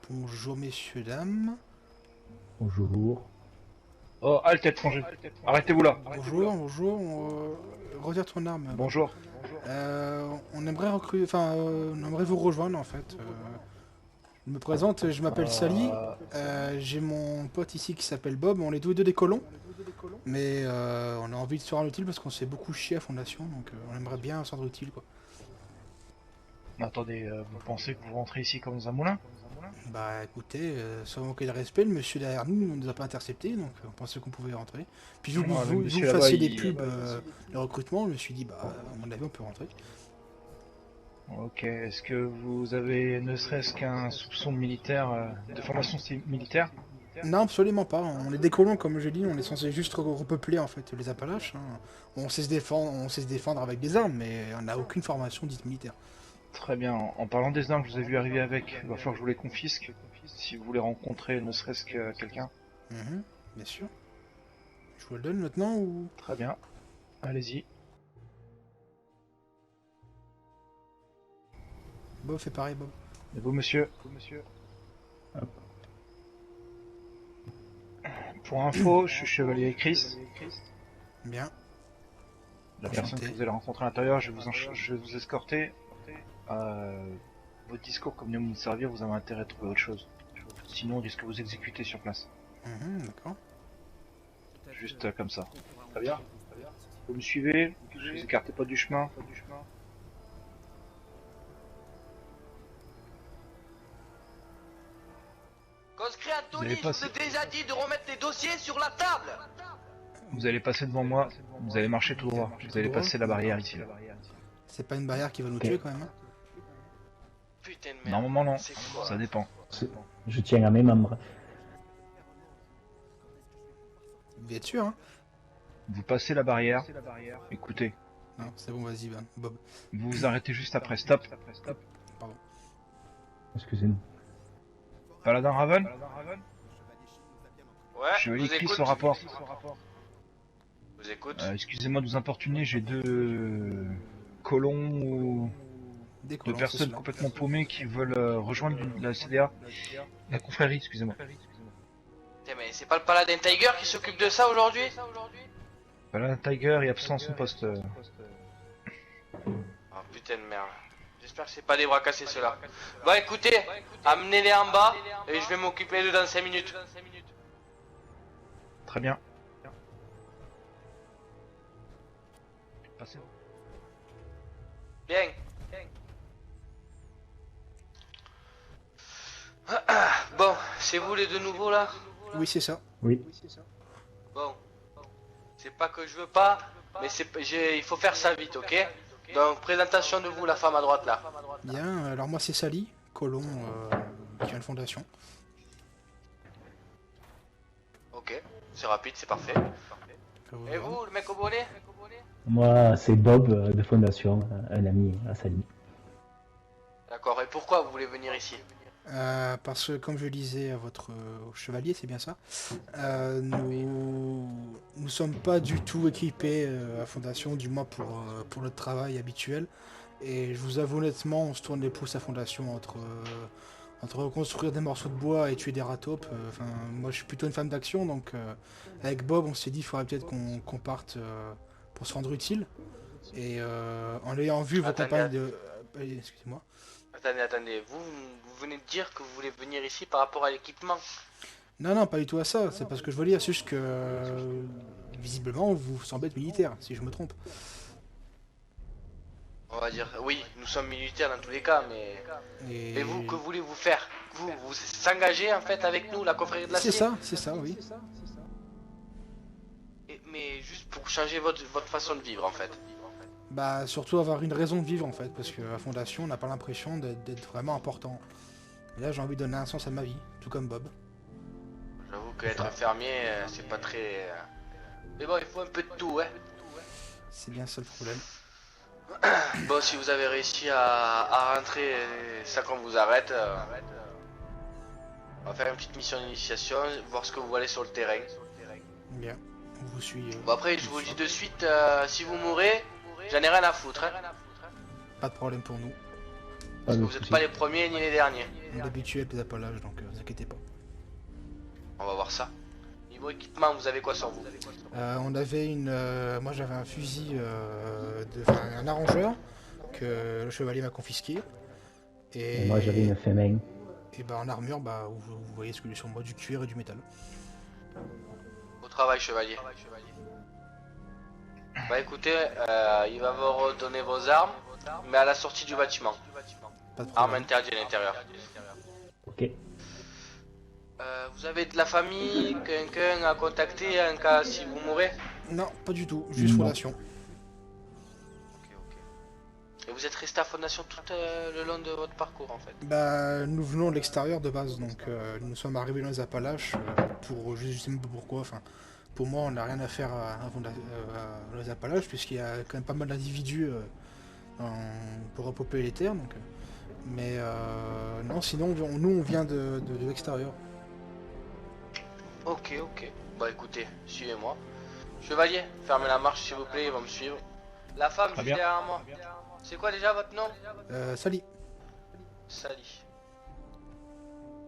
Bonjour messieurs, dames. Bonjour. Oh, halte étranger. Arrêtez-vous là. Bonjour. Retire ton arme. Bonjour. On aimerait recruter, on aimerait vous rejoindre en fait. Je me présente, je m'appelle Sally. J'ai mon pote ici qui s'appelle Bob. On est tous les deux des colons. Mais on a envie de se rendre utile parce qu'on s'est beaucoup chier à Fondation. Donc on aimerait bien se rendre utile quoi. Attendez, vous pensez que vous rentrez ici comme dans un moulin? Bah écoutez, sans manquer de respect, le monsieur derrière nous ne nous a pas intercepté, donc on pensait qu'on pouvait rentrer. Puis vu que Ouais, le vous monsieur là-bas, fassiez des il- pubs de recrutement, je me suis dit, bah à mon avis on peut rentrer. Ok, est-ce que vous avez ne serait-ce qu'un soupçon de militaire, de formation militaire? Non, absolument pas. On est des colons, comme je dis, on est censé juste repeupler en fait les Appalaches. Hein. On sait se défendre avec des armes, mais on n'a aucune formation dite militaire. Très bien, en parlant des armes que je vous ai vu arriver avec, il va falloir que je vous les confisque, si vous voulez rencontrer ne serait-ce que quelqu'un. Mhm, bien sûr. Je vous le donne maintenant ou... Très bien, allez-y. Bob fait pareil, Bob. Et vous, monsieur? Hop. Pour info, je suis chevalier Chris. Bien. La Enchanté. personne que vous allez rencontrer à l'intérieur, je vais vous escorter. Votre discours comme vient me servir, vous avez intérêt à trouver autre chose. Sinon, on risque de vous exécuter sur place. Mhm, d'accord. Juste comme ça. Très bien. Vous me suivez? Je vous écartez pas du chemin. Conscrit Vous Anthony, avez je pas- vous ai déjà dit de remettre les dossiers sur la table. Vous allez passer devant moi. Vous allez marcher tout droit. Vous allez passer la barrière ici. Là. C'est pas une barrière qui va nous Ok. tuer quand même. Hein. Putain de merde. Normalement non. C'est quoi? Ça dépend. Je tiens à mes membres. Vous êtes sûr, hein? Vous passez la barrière. Écoutez, Non, c'est bon, vas-y, Bob. vous vous arrêtez juste après. Stop. Pardon. Excusez-nous. Paladin Raven. Ouais, Chevalier vous Chris écoute. au rapport. Vous écoute. Excusez-moi de vous importuner. J'ai deux colons ou Des deux colons, c'est personnes cela. complètement paumées qui veulent rejoindre la CDA. La confrérie, excusez-moi. Putain, mais c'est pas le paladin Tiger qui s'occupe de ça aujourd'hui? Paladin Tiger est absent à son poste. Oh putain de merde. J'espère que c'est pas des bras cassés ceux-là. Bon écoutez, amenez-les en bas et je vais m'occuper d'eux dans 5 minutes. Très bien. Passez. Bien. Bon, c'est vous les deux nouveaux là? Oui, c'est ça. Oui. Bon. C'est pas que je veux pas, mais il faut faire ça vite, ok? Donc présentation de vous, la femme à droite là. Bien, alors moi c'est Sally, colon qui vient de Fondation. Ok, c'est rapide, c'est parfait. Et vous, le mec au bonnet? Moi, c'est Bob de Fondation, un ami à Sally. D'accord, et pourquoi vous voulez venir ici? Parce que comme je disais à votre chevalier, c'est bien ça, nous sommes pas du tout équipés à Fondation, du moins pour notre travail habituel. Et je vous avoue honnêtement, on se tourne les pouces à Fondation entre reconstruire des morceaux de bois et tuer des ratopes. Enfin, moi je suis plutôt une femme d'action, donc avec Bob on s'est dit qu'il faudrait peut-être qu'on parte pour se rendre utile. Et en ayant vu vos Attendez, compagnes de... excusez-moi. Attendez, vous venez de dire que vous voulez venir ici par rapport à l'équipement. Non, pas du tout à ça. C'est parce que je veux dire, c'est juste que visiblement vous semblez être militaire, si je me trompe. On va dire, oui, nous sommes militaires dans tous les cas, mais... Et Et vous, que voulez-vous faire? Vous s'engagez en fait avec nous, la confrérie de la c'est Cité? ça, oui. Mais juste pour changer votre façon de vivre en fait. Bah surtout avoir une raison de vivre en fait, parce que la Fondation, on n'a pas l'impression d'être vraiment important. Et là, j'ai envie de donner un sens à ma vie, tout comme Bob. J'avoue qu'être fermier, c'est pas très... Mais bon, il faut un peu de tout, ouais. C'est bien ça le problème. Bon, si vous avez réussi à rentrer sans qu'on vous arrête, on va faire une petite mission d'initiation, voir ce que vous voulez sur le terrain. Bien, on vous suit. Bon après, je vous le dis de suite, si vous mourrez, j'en ai rien à foutre. Hein. Pas de problème pour nous. Parce que de vous n'êtes soucis. pas les premiers ni les derniers. On est habitué avec les Appalaches, donc vous inquiétez pas. On va voir ça. Niveau équipement, vous avez quoi sur vous? On avait moi j'avais un fusil, enfin, un arrangeur que le chevalier m'a confisqué. Et moi j'avais une Femeng. Et bah en armure, bah vous voyez ce que j'ai sur moi, du cuir et du métal. Au travail, chevalier. Bah écoutez, il va vous redonner vos armes, mais à la sortie du bâtiment. Pas de Armes problème. interdites à l'intérieur. Ok. Vous avez de la famille, quelqu'un à contacter en cas si vous mourrez? Non, pas du tout, juste Non. fondation. Ok, ok. Et vous êtes resté à Fondation tout le long de votre parcours en fait? Bah nous venons de l'extérieur de base, donc nous sommes arrivés dans les Appalaches je sais même pas pourquoi, enfin pour moi on n'a rien à faire dans les Appalaches puisqu'il y a quand même pas mal d'individus pour repeupler les terres, donc mais non, sinon nous on vient de l'extérieur. Ok, ok. Bah écoutez, suivez-moi. Chevalier, fermez la marche s'il vous plaît, ils vont me suivre. La femme Très juste bien. derrière moi. C'est quoi déjà votre nom? Sally. Sally.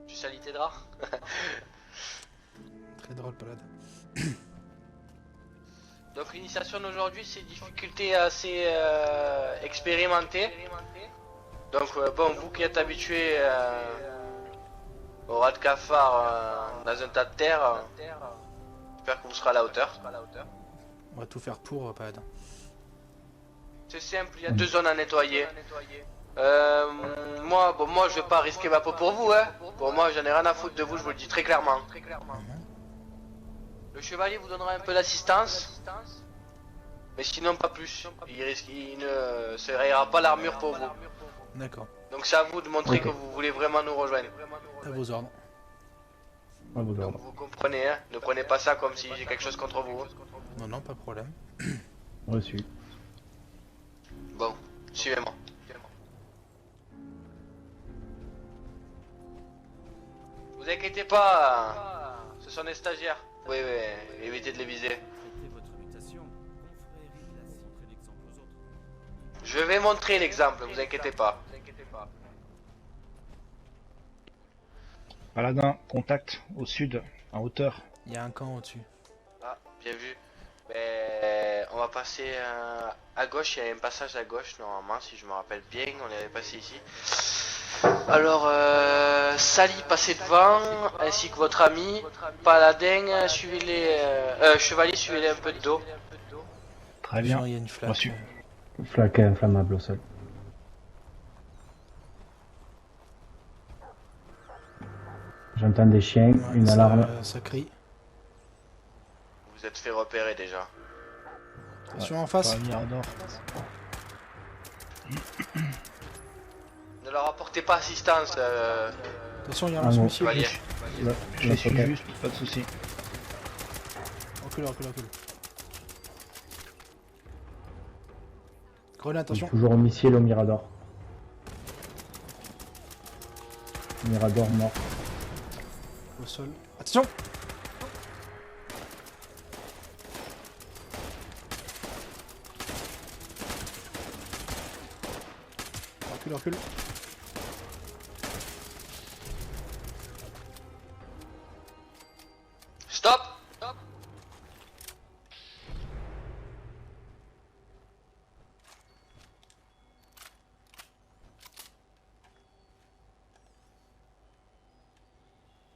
Tu salis tes draps? Très drôle palade. Donc l'initiation d'aujourd'hui c'est difficulté assez expérimentée. Donc bon, vous qui êtes habitué au rat de cafard dans un tas de terre, j'espère que vous serez à la hauteur. On va tout faire pour palade. C'est simple, il y a deux zones à nettoyer. Moi je vais pas risquer ma peau pour vous, hein. Pour moi j'en ai rien à foutre de vous, je vous le dis très clairement. Le chevalier vous donnera un peu d'assistance, mais sinon pas plus. Il ne se rayera pas l'armure pour vous. D'accord, Donc c'est à vous de montrer Ok. que vous voulez vraiment nous rejoindre. à vos ordres. À vos Donc ordres. vous comprenez, hein. Ne prenez pas ça comme si j'ai quelque chose contre vous. Non, non, pas de problème. Reçu. Bon, suivez-moi. Vous inquiétez pas, ce sont des stagiaires. Oui, oui, évitez de les viser. Traitez votre mutation, confrérie la montrer l'exemple aux autres. Je vais montrer l'exemple, vous inquiétez pas. Paladin, contact au sud, en hauteur. Il y a un camp au-dessus. Ah, bien vu. Mais on va passer à gauche, il y a un passage à gauche normalement, si je me rappelle bien, on avait passé ici. Alors, Sally, passez devant, ainsi que votre ami. Paladin, suivez-les. Chevalier, suivez-les un peu de dos. Très bien. Il y a une flaque. Reçu. Flaque inflammable au sol. J'entends des chiens, une ça, alarme. ça crie. Vous êtes fait repérer déjà. Attention en face. Pas Mirador. Ne leur apportez pas assistance. Attention, il y a un Ah lance-missile. Chevalier. Là, Je là, suis ok. juste, pas de soucis. Recule, recule, recule. Grenade, attention. Toujours au missile au Mirador. Mirador mort. Au sol. Attention. Recule, recule. Stop.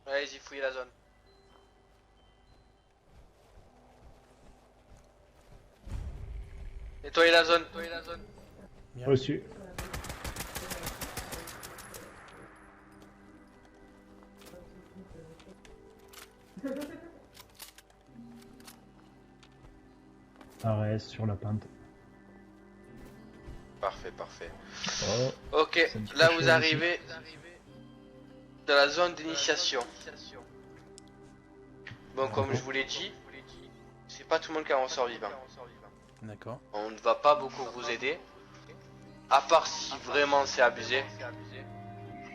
Allez-y, fouillez la zone. Nettoyez la zone. Bien. Reçu. Arrête sur la pente. Parfait, parfait. Oh, Ok, Ça me dit là quelque vous chose arrivez dans la zone d'initiation. Bon, comme je vous l'ai dit, c'est pas tout le monde qui en ressort vivant. D'accord. On ne va pas beaucoup vous aider, à part si vraiment c'est abusé.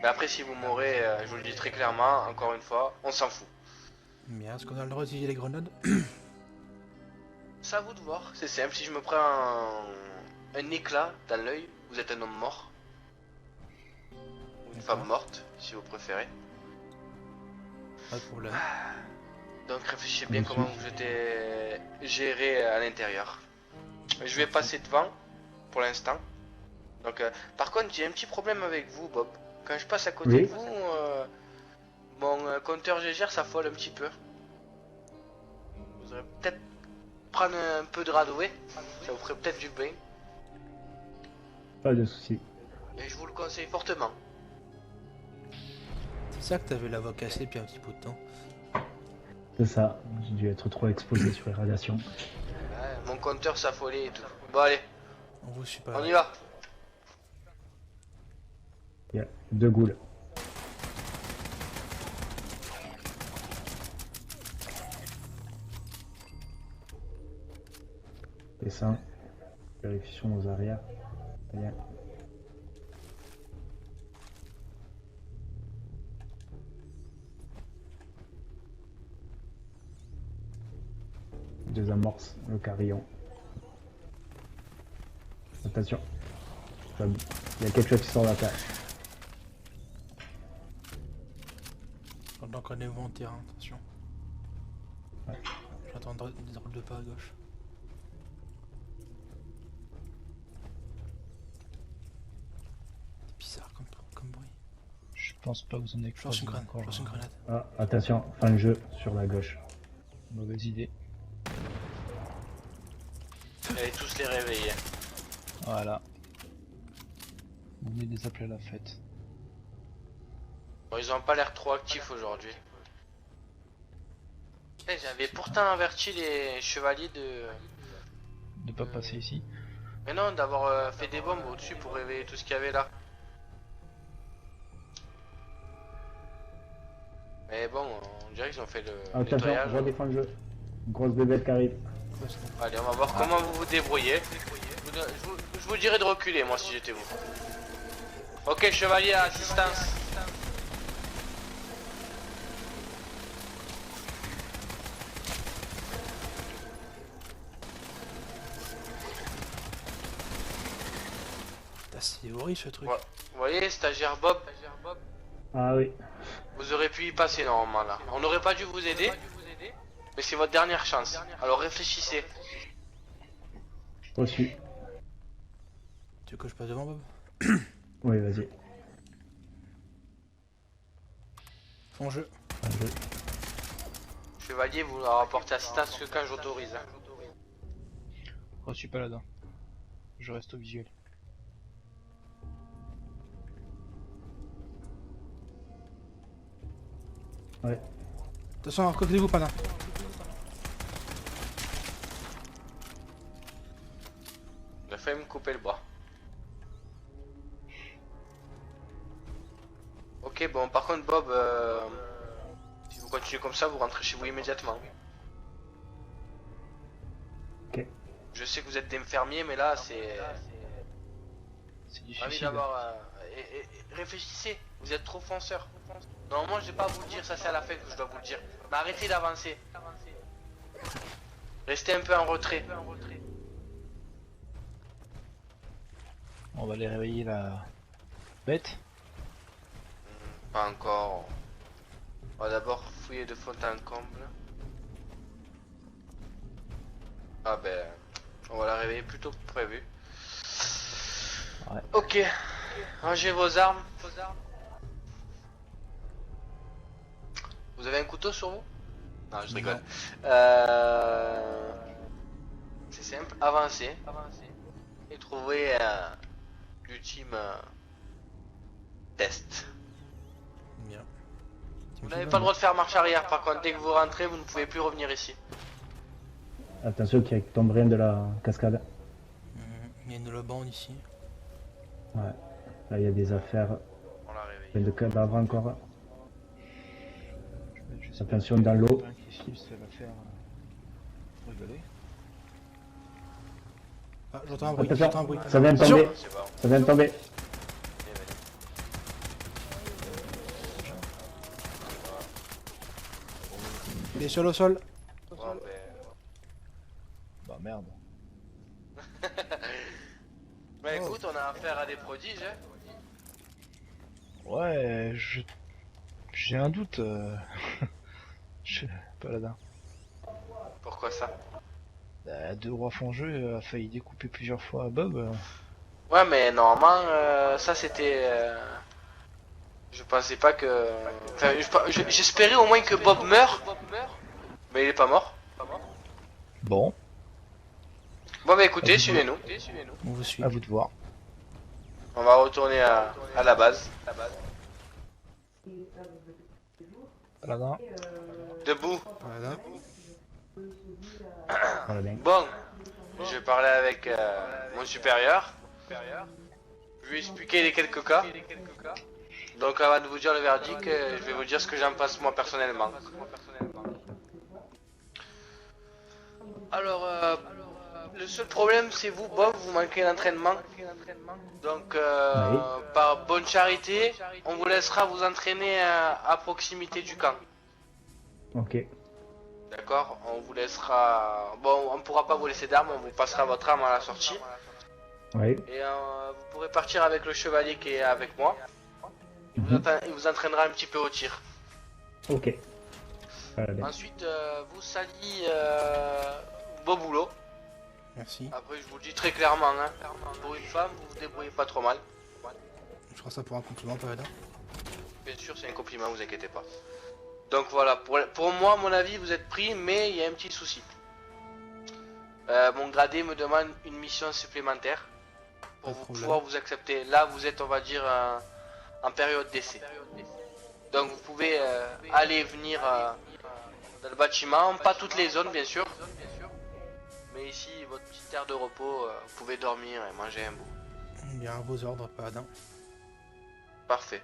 Mais après, si vous mourrez, je vous le dis très clairement, encore une fois, on s'en fout. Bien, est-ce qu'on a le droit d'utiliser les grenades? C'est à vous de voir, c'est simple. Si je me prends un éclat dans l'œil, vous êtes un homme mort. Ou une femme morte, si vous préférez. Pas de problème. Donc réfléchissez bien Monsieur. comment vous êtes géré à l'intérieur. Je vais passer devant pour l'instant. Donc par contre j'ai un petit problème avec vous Bob. Quand je passe à côté Oui. de vous, mon compteur GGR s'affole un petit peu. Vous aurez peut-être prendre un peu de radoué, ça vous ferait peut-être du bien. Pas de soucis. Et je vous le conseille fortement. C'est ça que t'avais la voix cassée depuis un petit bout de temps. C'est ça, j'ai dû être trop exposé sur les radiations. Ouais, mon compteur s'affolait et tout. Bon allez, On vous suit pas. on y va. Il y a 2 ghouls. Descends. Vérifions nos arrières. Rien. Désamorce le carillon. Attention. Il y a quelque chose qui sort de la terre. Pendant qu'on est en terrain, attention. Ouais. J'entends des drôles de pas à gauche. C'est bizarre comme bruit. Je pense pas que vous en ayez Je lance une grenade. encore. Je lance une grenade. Ah, attention, fin de jeu sur la gauche. Mauvaise idée. Allez tous les réveiller. Voilà. Vous venez de les appeler à la fête. Bon, ils ont pas l'air trop actifs aujourd'hui. J'avais pourtant averti les chevaliers de... Ne pas passer ici. Mais non, d'avoir fait des bombes au-dessus pour réveiller tout ce qu'il y avait là. Mais bon, on dirait qu'ils ont fait le Attention, nettoyage. redéfends le jeu. Grosse bébête qui arrive. Allez, on va voir comment vous vous débrouillez. Je vous dirais de reculer, moi, si j'étais vous. Ok, chevalier à assistance. Putain, c'est horrible ce truc. Ouais. Vous voyez, stagiaire Bob, Ah oui. vous aurez pu y passer normalement là. On n'aurait pas dû vous aider, mais c'est votre dernière chance. Alors réfléchissez. Reçu. Tu veux que je passe devant, Bob? Oui, vas-y. En jeu. Fin de jeu. Chevalier, vous leur apportez assistance que quand j'autorise. Hein. Reçu pas là-dedans. Je reste au visuel. Ouais. Attention, côté-vous, Pana. Il a failli me couper le bras. Ok, bon, par contre, Bob, si vous continuez comme ça, vous rentrez chez vous immédiatement. Ok. Je sais que vous êtes des fermiers, mais là, c'est... C'est Ravi difficile. d'avoir... réfléchissez, vous êtes trop fonceur. Normalement, je vais pas vous le dire, ça c'est à la fin que je dois vous le dire. Mais arrêtez d'avancer. Restez un peu en retrait. On va aller réveiller la bête. Pas encore. On va d'abord fouiller de fond en comble. Ah ben, on va la réveiller plus tôt que prévu. Ouais. Ok, rangez vos armes. Vous avez un couteau sur vous? Non, je rigole. C'est simple, avancez. Et trouvez l'ultime test. Bien. Vous n'avez pas le droit de faire marche arrière, par contre, dès que vous rentrez, vous ne pouvez plus revenir ici. Attention qu'il tombe rien de la cascade. Il y a une lobande ici. Ouais. Là, il y a des affaires. On l'a réveillé. Plein de cadavres encore. Je sais Attention pas, dans il y a l'eau. quelqu'un qui filme, ça va faire rigoler. Ah, j'entends un bruit, Attention, j'entends un bruit. ça vient de Attention. tomber. C'est bon. Ça vient de tomber. Il est sur le sol. Bon, Bah merde. bah écoute, on a affaire à des prodiges. Hein. Ouais, j'ai un doute. Je... Paladin. Pourquoi ça? Deux rois fangeux a failli découper plusieurs fois à Bob. Ouais, mais normalement, ça c'était. Je pensais pas que. Enfin, j'espérais au moins que Bob meure, mais il est pas mort. Bon, Bon, bah écoutez, suivez-nous. On vous suit. à vous de voir. On va retourner à la base. Paladin. Debout. Voilà. Paladin. Bon, je parlais avec mon supérieur. Je lui ai expliqué les quelques cas. Donc avant de vous dire le verdict, je vais vous dire ce que j'en pense moi personnellement. Alors, le seul problème c'est vous, Bob, vous manquez d'entraînement. Donc, Oui. par bonne charité, on vous laissera vous entraîner à proximité du camp. Ok. D'accord? On vous laissera... Bon, on ne pourra pas vous laisser d'armes, on vous passera votre arme à la sortie. Oui. Et vous pourrez partir avec le chevalier qui est avec moi. Mhm. Il vous entraînera un petit peu au tir. Ok. Paladin. Ensuite, vous Sally, beau boulot. Merci. Après, je vous le dis très clairement, hein, pour une femme, vous vous débrouillez pas trop mal. Je crois ça pour un compliment, Paladin. Bien sûr, c'est un compliment, vous inquiétez pas. Donc voilà, pour moi, à mon avis, vous êtes pris, mais il y a un petit souci. Mon gradé me demande une mission supplémentaire pour Pas de problème. pouvoir vous accepter. Là, vous êtes, on va dire, en période d'essai. Donc vous pouvez aller et venir dans le bâtiment, pas toutes les zones bien sûr. Mais ici, votre petite aire de repos, vous pouvez dormir et manger un bout. Bien à vos ordres, Paladin. Parfait.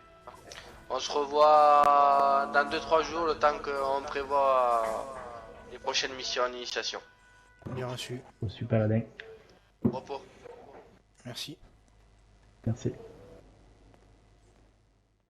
On se revoit dans 2-3 jours, le temps qu'on prévoit les prochaines missions d'initiation. Bien reçu. Au super Paladin. Repos. Merci. Merci.